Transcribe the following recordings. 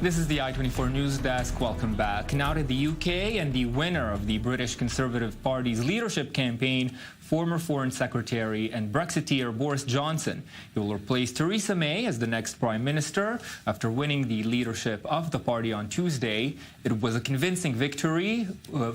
This is the I-24 News Desk. Welcome back. Now to the UK, and the winner of the British Conservative Party's leadership campaign, former Foreign Secretary and Brexiteer Boris Johnson. He will replace Theresa May as the next Prime Minister after winning the leadership of the party on Tuesday. It was a convincing victory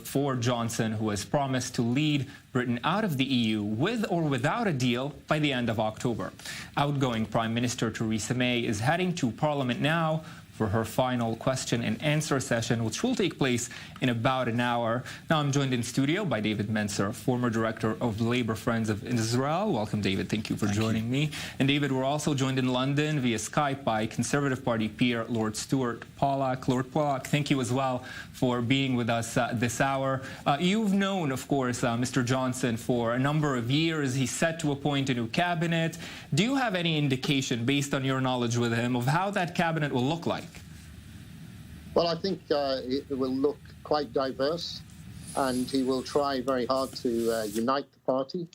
for Johnson, who has promised to lead Britain out of the EU with or without a deal by the end of October. Outgoing Prime Minister Theresa May is heading to Parliament now for her final question and answer session, which will take place in about an hour. Now I'm joined in studio by David Mencer, former director of Labour Friends of Israel. Welcome, David. Thank you for joining me. And David, we're also joined in London via Skype by Conservative Party peer Lord Stuart Pollack. Lord Pollack, thank you as well for being with us this hour. You've known, of course, Mr. Johnson for a number of years. He's set to appoint a new cabinet. Do you have any indication, based on your knowledge with him, of how that cabinet will look like? Well, I think it will look quite diverse, and he will try very hard to unite the party.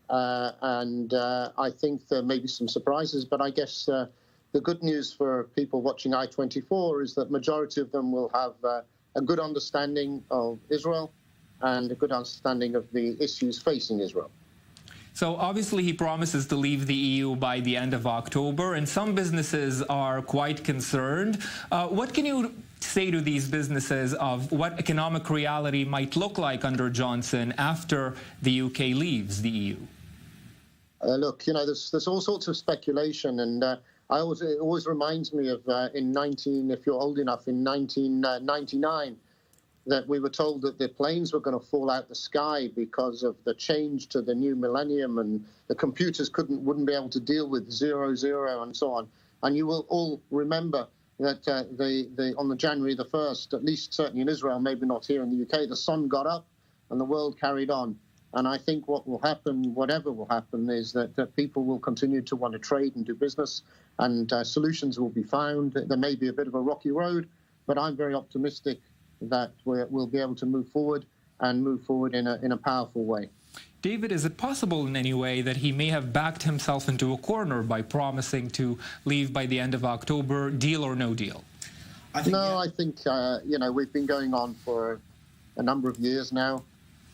I think there may be some surprises, but I guess the good news for people watching I-24 is that majority of them will have a good understanding of Israel and a good understanding of the issues facing Israel. So obviously he promises to leave the EU by the end of October, and some businesses are quite concerned. What can you say to these businesses of what economic reality might look like under Johnson after the UK leaves the EU? Look, you know, there's all sorts of speculation, and it always reminds me of if you're old enough, in 1999, that we were told that the planes were going to fall out the sky because of the change to the new millennium, and the computers wouldn't be able to deal with 00 and so on. And you will all remember that on the January the 1st, at least certainly in Israel, maybe not here in the UK, the sun got up and the world carried on. And I think what will happen, whatever will happen, is that people will continue to want to trade and do business, and solutions will be found. There may be a bit of a rocky road, but I'm very optimistic that we'll be able to move forward in a powerful way. David, is it possible in any way that he may have backed himself into a corner by promising to leave by the end of October, deal or no deal? I think you know, we've been going on for a number of years now.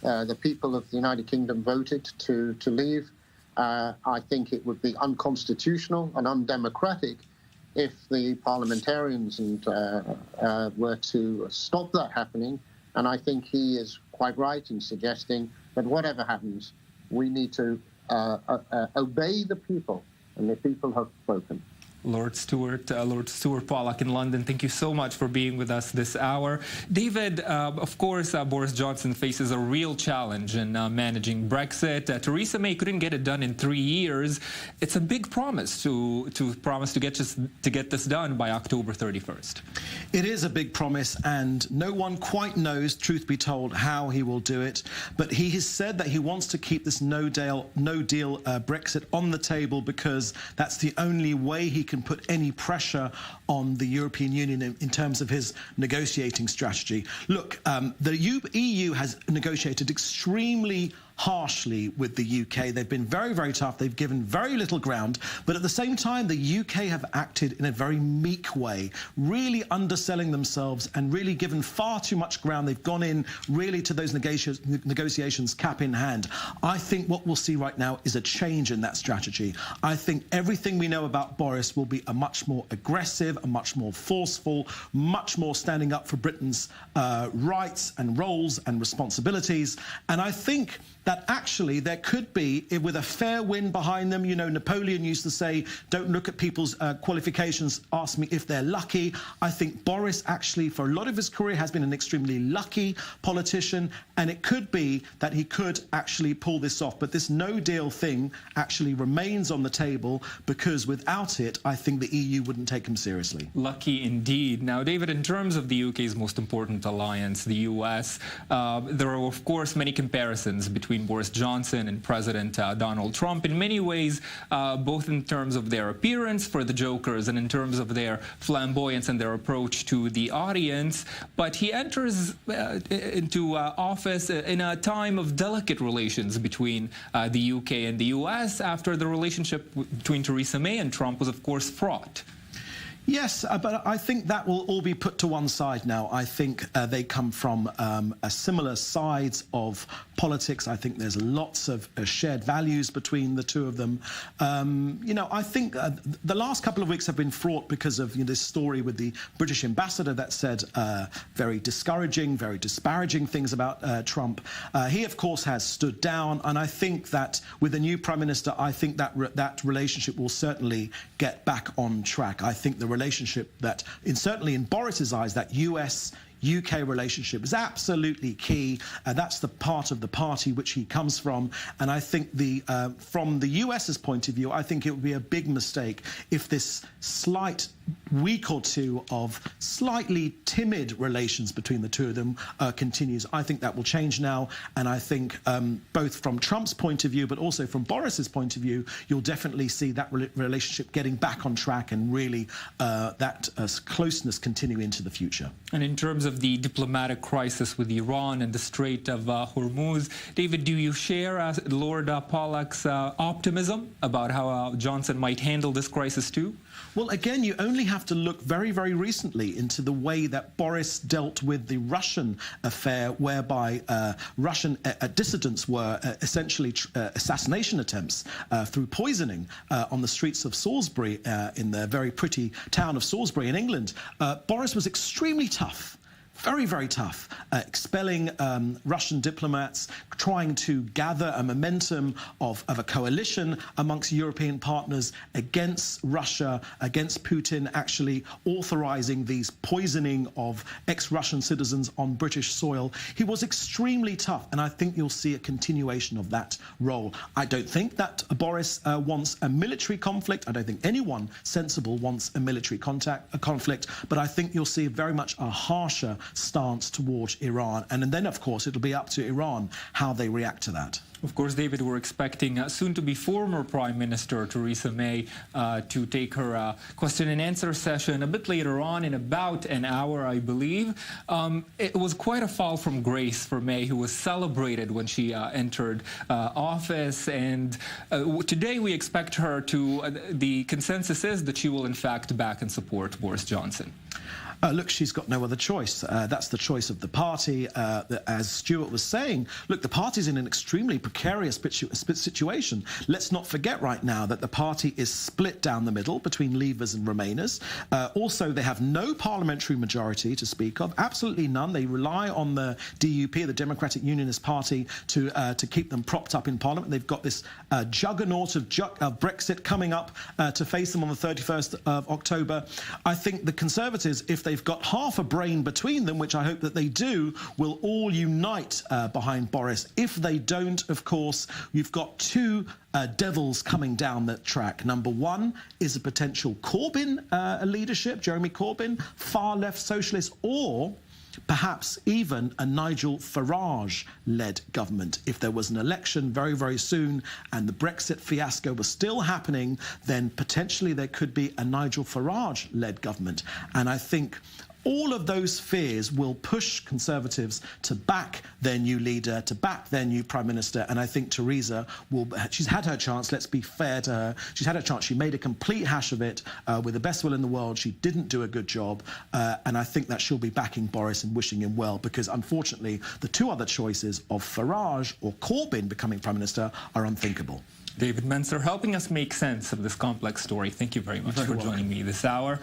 The people of the United Kingdom voted to leave. I think it would be unconstitutional and undemocratic if the parliamentarians were to stop that happening. And I think he is quite right in suggesting that whatever happens, we need to obey the people, and the people have spoken. Lord Stuart Pollack in London, thank you so much for being with us this hour. David, of course, Boris Johnson faces a real challenge in managing Brexit. Theresa May couldn't get it done in 3 years. It's a big promise to get this done by October 31st. It is a big promise, and no one quite knows, truth be told, how he will do it. But he has said that he wants to keep this no-deal Brexit on the table because that's the only way he can put any pressure on the European Union in terms of his negotiating strategy. Look, the EU has negotiated extremely harshly with the UK. They've been very, very tough. They've given very little ground. But at the same time, the UK have acted in a very meek way, really underselling themselves and really given far too much ground. They've gone in really to those negotiations cap in hand. I think what we'll see right now is a change in that strategy. I think everything we know about Boris will be a much more aggressive, a much more forceful, much more standing up for Britain's rights and roles and responsibilities. And I think that actually there could be, with a fair wind behind them, you know, Napoleon used to say, don't look at people's qualifications, ask me if they're lucky. I think Boris actually, for a lot of his career, has been an extremely lucky politician, and it could be that he could actually pull this off. But this no-deal thing actually remains on the table, because without it, I think the EU wouldn't take him seriously. Lucky indeed. Now, David, in terms of the UK's most important alliance, the US, there are, of course, many comparisons between Boris Johnson and President Donald Trump in many ways, both in terms of their appearance for the jokers and in terms of their flamboyance and their approach to the audience. But he enters into office in a time of delicate relations between the UK and the US after the relationship between Theresa May and Trump was, of course, fraught. Yes, but I think that will all be put to one side now. I think they come from a similar sides of politics. I think there's lots of shared values between the two of them. You know, I think the last couple of weeks have been fraught because of this story with the British ambassador that said very discouraging, very disparaging things about Trump. He, of course, has stood down, and I think that with the new Prime Minister, I think that that relationship will certainly get back on track. I think the relationship that, certainly in Boris's eyes, that US-UK relationship is absolutely key. That's the part of the party which he comes from. And I think from the US's point of view, I think it would be a big mistake if this slight week or two of slightly timid relations between the two of them continues. I think that will change now. And I think both from Trump's point of view, but also from Boris's point of view, you'll definitely see that relationship getting back on track and really that closeness continue into the future. And in terms of the diplomatic crisis with Iran and the Strait of Hormuz, David, do you share Lord Pollack's optimism about how Johnson might handle this crisis too? Well, again, you only have to look very, very recently into the way that Boris dealt with the Russian affair, whereby Russian dissidents were essentially assassination attempts through poisoning on the streets of Salisbury, in the very pretty town of Salisbury in England. Boris was extremely tough. Very, very tough, expelling Russian diplomats, trying to gather a momentum of a coalition amongst European partners against Russia, against Putin, actually authorizing these poisoning of ex-Russian citizens on British soil. He was extremely tough, and I think you'll see a continuation of that role. I don't think that Boris wants a military conflict. I don't think anyone sensible wants a military conflict, but I think you'll see very much a harsher stance towards Iran. And then, of course, it'll be up to Iran how they react to that. Of course, David, we're expecting soon-to-be former Prime Minister Theresa May to take her question and answer session a bit later on, in about an hour, I believe. It was quite a fall from grace for May, who was celebrated when she entered office. And today we expect her to, the consensus is that she will in fact back and support Boris Johnson. Look, she's got no other choice. That's the choice of the party. As Stuart was saying, look, the party's in an extremely precarious situation. Let's not forget right now that the party is split down the middle between Leavers and Remainers. Also, they have no parliamentary majority to speak of, absolutely none. They rely on the DUP, the Democratic Unionist Party, to keep them propped up in Parliament. They've got this juggernaut of Brexit coming up to face them on the 31st of October. I think the Conservatives, if they've got half a brain between them, which I hope that they do, will all unite behind Boris. If they don't, of course, you've got two devils coming down that track. Number one is a potential Corbyn leadership, Jeremy Corbyn, far-left socialist, or perhaps even a Nigel Farage-led government. If there was an election very, very soon and the Brexit fiasco was still happening, then potentially there could be a Nigel Farage-led government. And I think all of those fears will push Conservatives to back their new leader, to back their new Prime Minister. And I think Theresa will, she's had her chance, let's be fair to her. She's had her chance. She made a complete hash of it with the best will in the world. She didn't do a good job. And I think that she'll be backing Boris and wishing him well, because unfortunately, the two other choices of Farage or Corbyn becoming Prime Minister are unthinkable. David Mencer helping us make sense of this complex story. Thank you very much for joining me this hour.